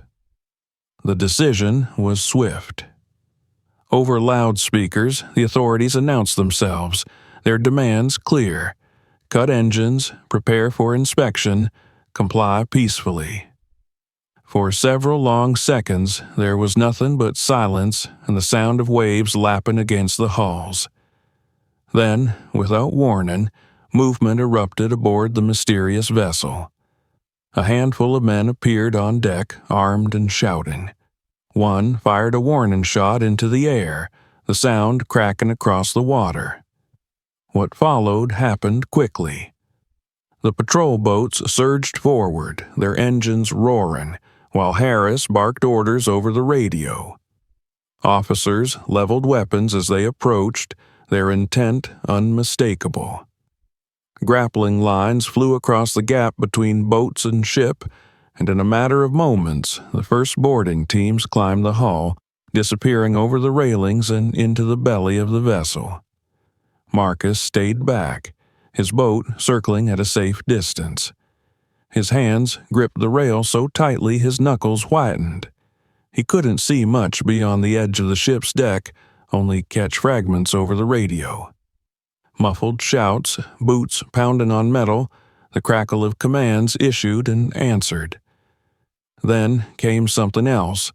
The decision was swift. Over loudspeakers, the authorities announced themselves, their demands clear. Cut engines, prepare for inspection, comply peacefully. For several long seconds, there was nothing but silence and the sound of waves lapping against the hulls. Then, without warning, movement erupted aboard the mysterious vessel. A handful of men appeared on deck, armed and shouting. One fired a warning shot into the air, the sound cracking across the water. What followed happened quickly. The patrol boats surged forward, their engines roaring, while Harris barked orders over the radio. Officers leveled weapons as they approached, their intent unmistakable. Grappling lines flew across the gap between boats and ship, and in a matter of moments, the first boarding teams climbed the hull, disappearing over the railings and into the belly of the vessel. Marcus stayed back, his boat circling at a safe distance. His hands gripped the rail so tightly his knuckles whitened. He couldn't see much beyond the edge of the ship's deck, only catch fragments over the radio. Muffled shouts, boots pounding on metal, the crackle of commands issued and answered. Then came something else.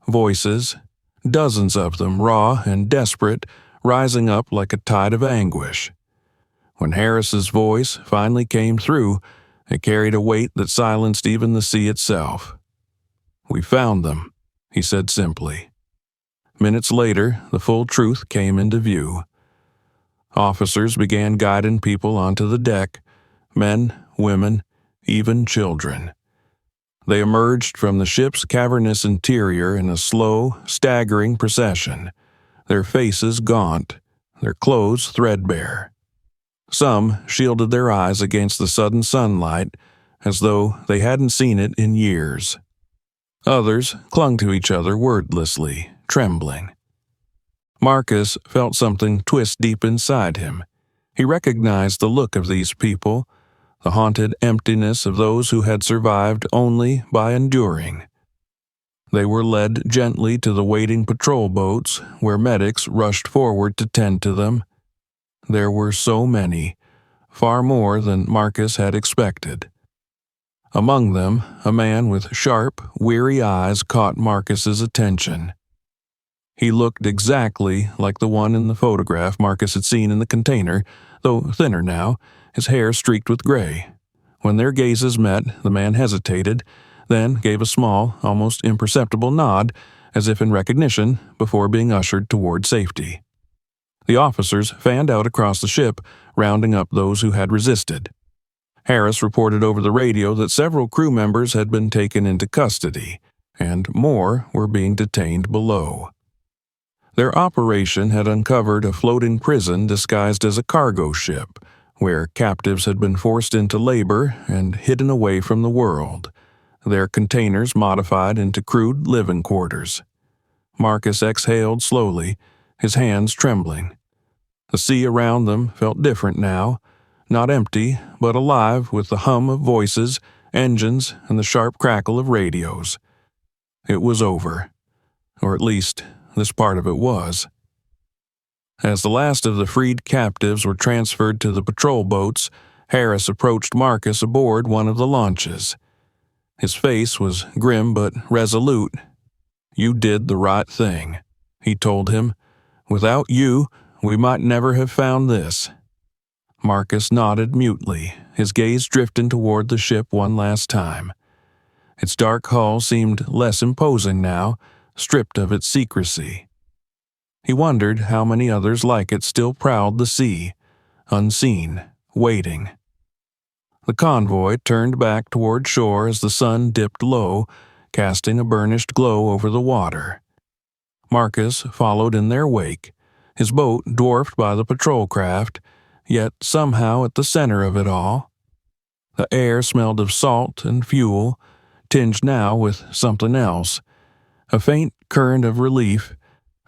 Voices, dozens of them raw and desperate, rising up like a tide of anguish. When Harris's voice finally came through, it carried a weight that silenced even the sea itself. "We found them," he said simply. Minutes later, the full truth came into view. Officers began guiding people onto the deck, men, women, even children. They emerged from the ship's cavernous interior in a slow, staggering procession, their faces gaunt, their clothes threadbare. Some shielded their eyes against the sudden sunlight, as though they hadn't seen it in years. Others clung to each other wordlessly, trembling. Marcus felt something twist deep inside him. He recognized the look of these people, the haunted emptiness of those who had survived only by enduring. They were led gently to the waiting patrol boats, where medics rushed forward to tend to them. There were so many, far more than Marcus had expected. Among them, a man with sharp, weary eyes caught Marcus's attention. He looked exactly like the one in the photograph Marcus had seen in the container, though thinner now, his hair streaked with gray. When their gazes met, the man hesitated, then gave a small, almost imperceptible nod, as if in recognition, before being ushered toward safety. The officers fanned out across the ship, rounding up those who had resisted. Harris reported over the radio that several crew members had been taken into custody, and more were being detained below. Their operation had uncovered a floating prison disguised as a cargo ship, where captives had been forced into labor and hidden away from the world, their containers modified into crude living quarters. Marcus exhaled slowly, his hands trembling. The sea around them felt different now, not empty, but alive with the hum of voices, engines, and the sharp crackle of radios. It was over, or at least this part of it was. As the last of the freed captives were transferred to the patrol boats, Harris approached Marcus aboard one of the launches. His face was grim but resolute. "You did the right thing," he told him. "Without you, we might never have found this." Marcus nodded mutely, his gaze drifting toward the ship one last time. Its dark hull seemed less imposing now, stripped of its secrecy. He wondered how many others like it still prowled the sea, unseen, waiting. The convoy turned back toward shore as the sun dipped low, casting a burnished glow over the water. Marcus followed in their wake, his boat dwarfed by the patrol craft, yet somehow at the center of it all. The air smelled of salt and fuel, tinged now with something else, a faint current of relief,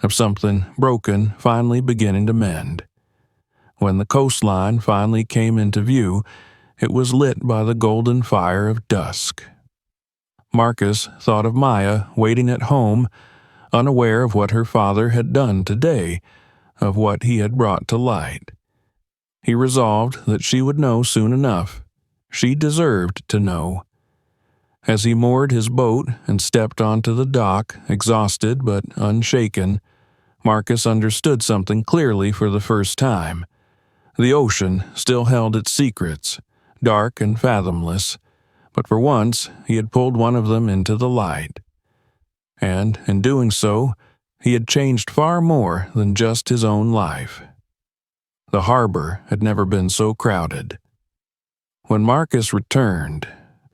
of something broken finally beginning to mend. When the coastline finally came into view, it was lit by the golden fire of dusk. Marcus thought of Maya waiting at home, unaware of what her father had done today, of what he had brought to light. He resolved that she would know soon enough. She deserved to know. As he moored his boat and stepped onto the dock, exhausted but unshaken, Marcus understood something clearly for the first time. The ocean still held its secrets, dark and fathomless, but for once he had pulled one of them into the light. And, in doing so, he had changed far more than just his own life. The harbor had never been so crowded. When Marcus returned,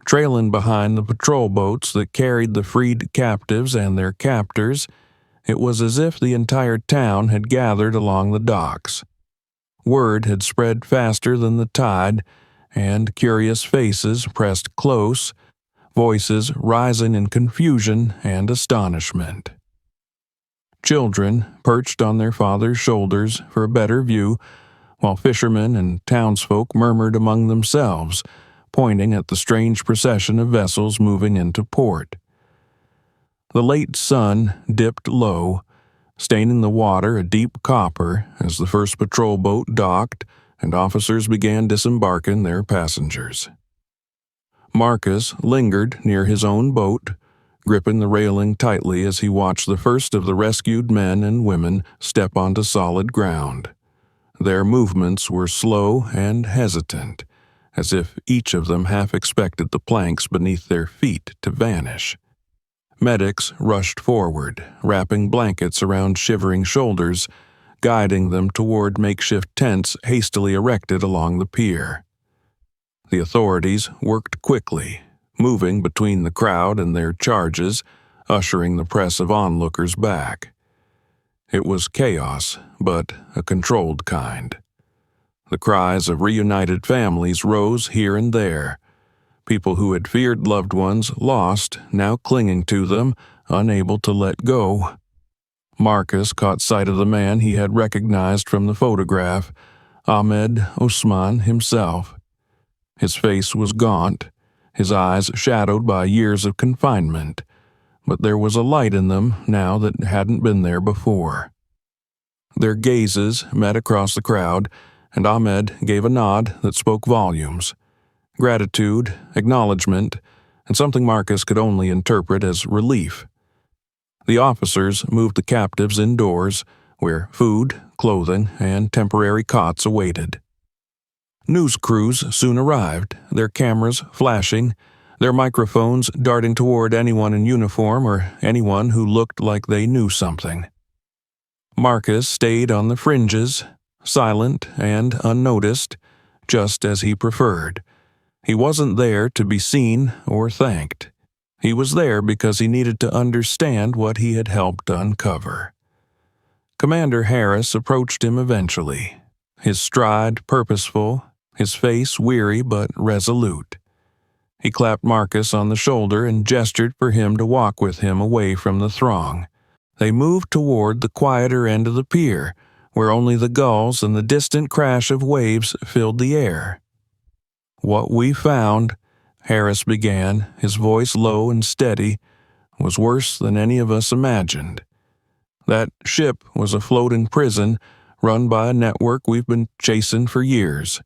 trailing behind the patrol boats that carried the freed captives and their captors, it was as if the entire town had gathered along the docks. Word had spread faster than the tide, and curious faces pressed close, voices rising in confusion and astonishment. Children perched on their fathers' shoulders for a better view, while fishermen and townsfolk murmured among themselves, pointing at the strange procession of vessels moving into port. The late sun dipped low, staining the water a deep copper as the first patrol boat docked and officers began disembarking their passengers. Marcus lingered near his own boat, gripping the railing tightly as he watched the first of the rescued men and women step onto solid ground. Their movements were slow and hesitant, as if each of them half expected the planks beneath their feet to vanish. Medics rushed forward, wrapping blankets around shivering shoulders, guiding them toward makeshift tents hastily erected along the pier. The authorities worked quickly, moving between the crowd and their charges, ushering the press of onlookers back. It was chaos, but a controlled kind. The cries of reunited families rose here and there. People who had feared loved ones lost, now clinging to them, unable to let go. Marcus caught sight of the man he had recognized from the photograph, Ahmed Osman himself. His face was gaunt, his eyes shadowed by years of confinement, but there was a light in them now that hadn't been there before. Their gazes met across the crowd, and Ahmed gave a nod that spoke volumes. Gratitude, acknowledgement, and something Marcus could only interpret as relief. The officers moved the captives indoors, where food, clothing, and temporary cots awaited. News crews soon arrived, their cameras flashing, their microphones darting toward anyone in uniform or anyone who looked like they knew something. Marcus stayed on the fringes, silent and unnoticed, just as he preferred, He wasn't there to be seen or thanked. He was there because he needed to understand what he had helped uncover. Commander Harris approached him eventually, his stride purposeful, his face weary but resolute. He clapped Marcus on the shoulder and gestured for him to walk with him away from the throng. They moved toward the quieter end of the pier, where only the gulls and the distant crash of waves filled the air. "What we found," Harris began, his voice low and steady, "was worse than any of us imagined. That ship was a floating prison run by a network we've been chasing for years.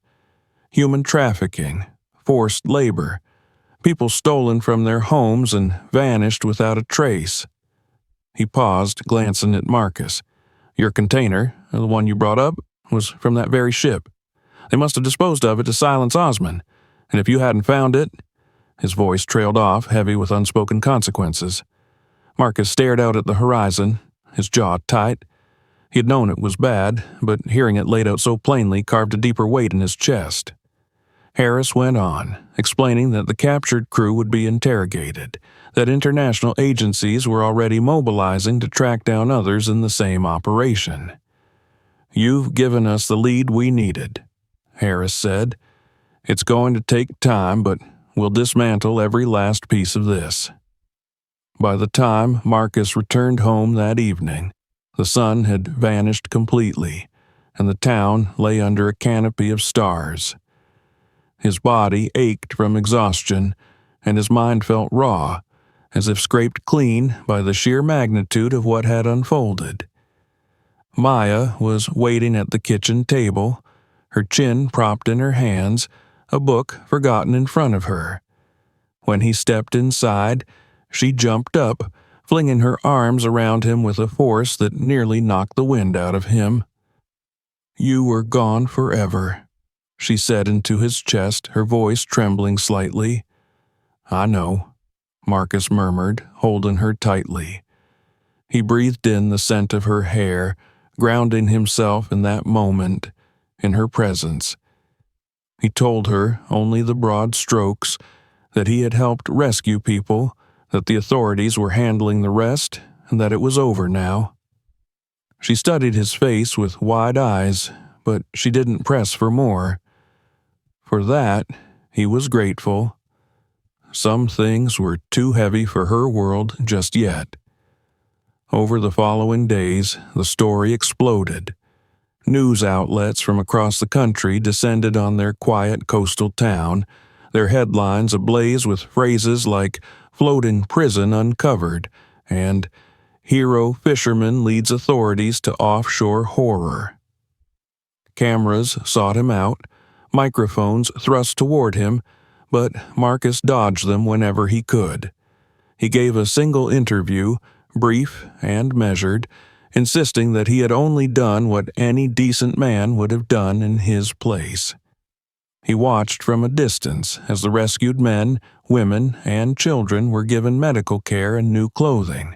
Human trafficking, forced labor, people stolen from their homes and vanished without a trace." He paused, glancing at Marcus. "Your container, the one you brought up, was from that very ship. They must have disposed of it to silence Osman, and if you hadn't found it—" His voice trailed off, heavy with unspoken consequences. Marcus stared out at the horizon, his jaw tight. He had known it was bad, but hearing it laid out so plainly carved a deeper weight in his chest. Harris went on, explaining that the captured crew would be interrogated, that international agencies were already mobilizing to track down others in the same operation. "You've given us the lead we needed," Harris said. "It's going to take time, but we'll dismantle every last piece of this." By the time Marcus returned home that evening, the sun had vanished completely, and the town lay under a canopy of stars. His body ached from exhaustion, and his mind felt raw, as if scraped clean by the sheer magnitude of what had unfolded. Maya was waiting at the kitchen table, her chin propped in her hands, a book forgotten in front of her. When he stepped inside, she jumped up, flinging her arms around him with a force that nearly knocked the wind out of him. "You were gone forever," she said into his chest, her voice trembling slightly. "I know," Marcus murmured, holding her tightly. He breathed in the scent of her hair, grounding himself in that moment, in her presence. He told her only the broad strokes, that he had helped rescue people, that the authorities were handling the rest, and that it was over now. She studied his face with wide eyes, but she didn't press for more. For that, he was grateful. Some things were too heavy for her world just yet. Over the following days, the story exploded. News outlets from across the country descended on their quiet coastal town, their headlines ablaze with phrases like "floating prison uncovered" and "hero fisherman leads authorities to offshore horror." Cameras sought him out, microphones thrust toward him, but Marcus dodged them whenever he could. He gave a single interview, brief and measured, insisting that he had only done what any decent man would have done in his place. He watched from a distance as the rescued men, women, and children were given medical care and new clothing.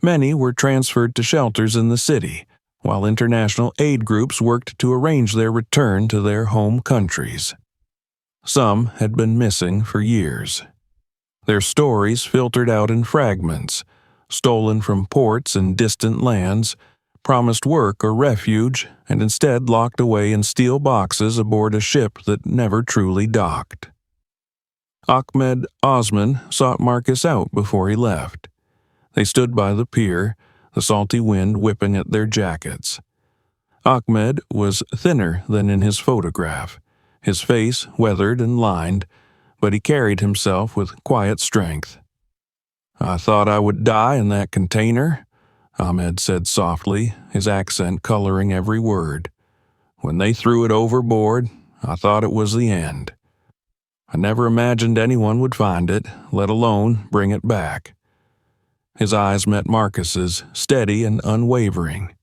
Many were transferred to shelters in the city, while international aid groups worked to arrange their return to their home countries. Some had been missing for years. Their stories filtered out in fragments, stolen from ports and distant lands, promised work or refuge, and instead locked away in steel boxes aboard a ship that never truly docked. Ahmed Osman sought Marcus out before he left. They stood by the pier, the salty wind whipping at their jackets. Ahmed was thinner than in his photograph, his face weathered and lined, but he carried himself with quiet strength. "I thought I would die in that container," Ahmed said softly, his accent coloring every word. "When they threw it overboard, I thought it was the end. I never imagined anyone would find it, let alone bring it back." His eyes met Marcus's, steady and unwavering.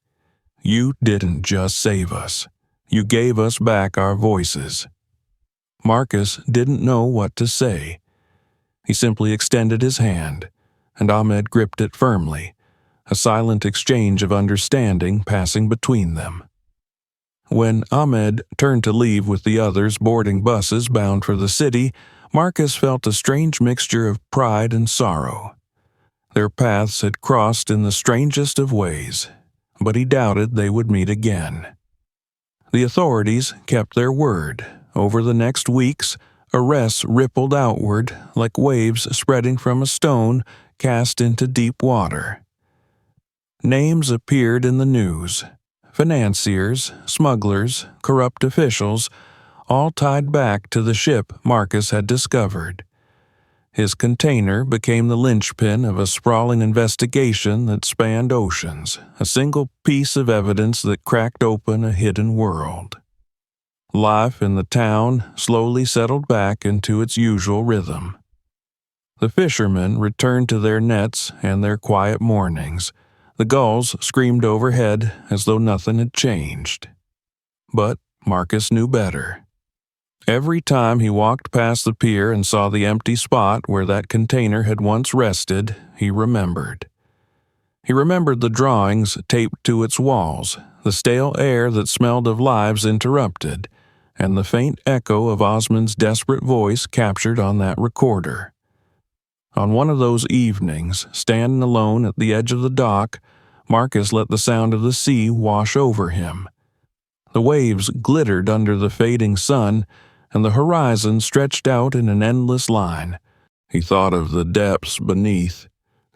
"You didn't just save us. You gave us back our voices." Marcus didn't know what to say. He simply extended his hand, and Ahmed gripped it firmly, a silent exchange of understanding passing between them. When Ahmed turned to leave with the others boarding buses bound for the city, Marcus felt a strange mixture of pride and sorrow. Their paths had crossed in the strangest of ways, but he doubted they would meet again. The authorities kept their word. Over the next weeks, arrests rippled outward like waves spreading from a stone cast into deep water. Names appeared in the news. Financiers, smugglers, corrupt officials, all tied back to the ship Marcus had discovered. His container became the linchpin of a sprawling investigation that spanned oceans, a single piece of evidence that cracked open a hidden world. Life in the town slowly settled back into its usual rhythm. The fishermen returned to their nets and their quiet mornings. The gulls screamed overhead as though nothing had changed. But Marcus knew better. Every time he walked past the pier and saw the empty spot where that container had once rested, he remembered. He remembered the drawings taped to its walls, the stale air that smelled of lives interrupted, and the faint echo of Osmond's desperate voice captured on that recorder. On one of those evenings, standing alone at the edge of the dock, Marcus let the sound of the sea wash over him. The waves glittered under the fading sun, and the horizon stretched out in an endless line. He thought of the depths beneath,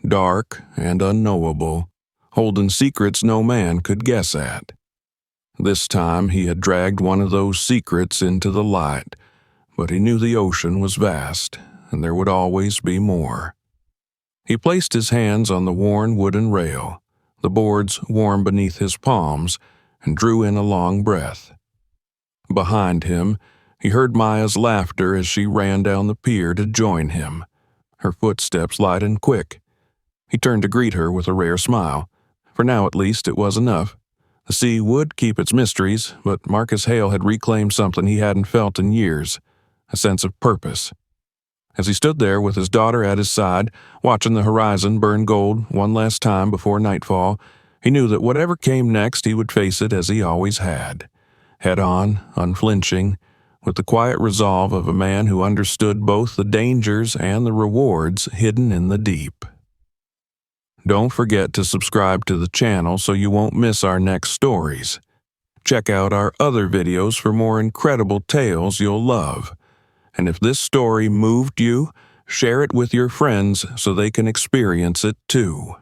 dark and unknowable, holding secrets no man could guess at. This time he had dragged one of those secrets into the light, but he knew the ocean was vast, and there would always be more. He placed his hands on the worn wooden rail, the boards warm beneath his palms, and drew in a long breath. Behind him, he heard Maya's laughter as she ran down the pier to join him, her footsteps light and quick. He turned to greet her with a rare smile. For now, at least, it was enough. The sea would keep its mysteries, but Marcus Hale had reclaimed something he hadn't felt in years, a sense of purpose. As he stood there with his daughter at his side, watching the horizon burn gold one last time before nightfall, he knew that whatever came next he would face it as he always had, head-on, unflinching, with the quiet resolve of a man who understood both the dangers and the rewards hidden in the deep. Don't forget to subscribe to the channel so you won't miss our next stories. Check out our other videos for more incredible tales you'll love. And if this story moved you, share it with your friends so they can experience it too.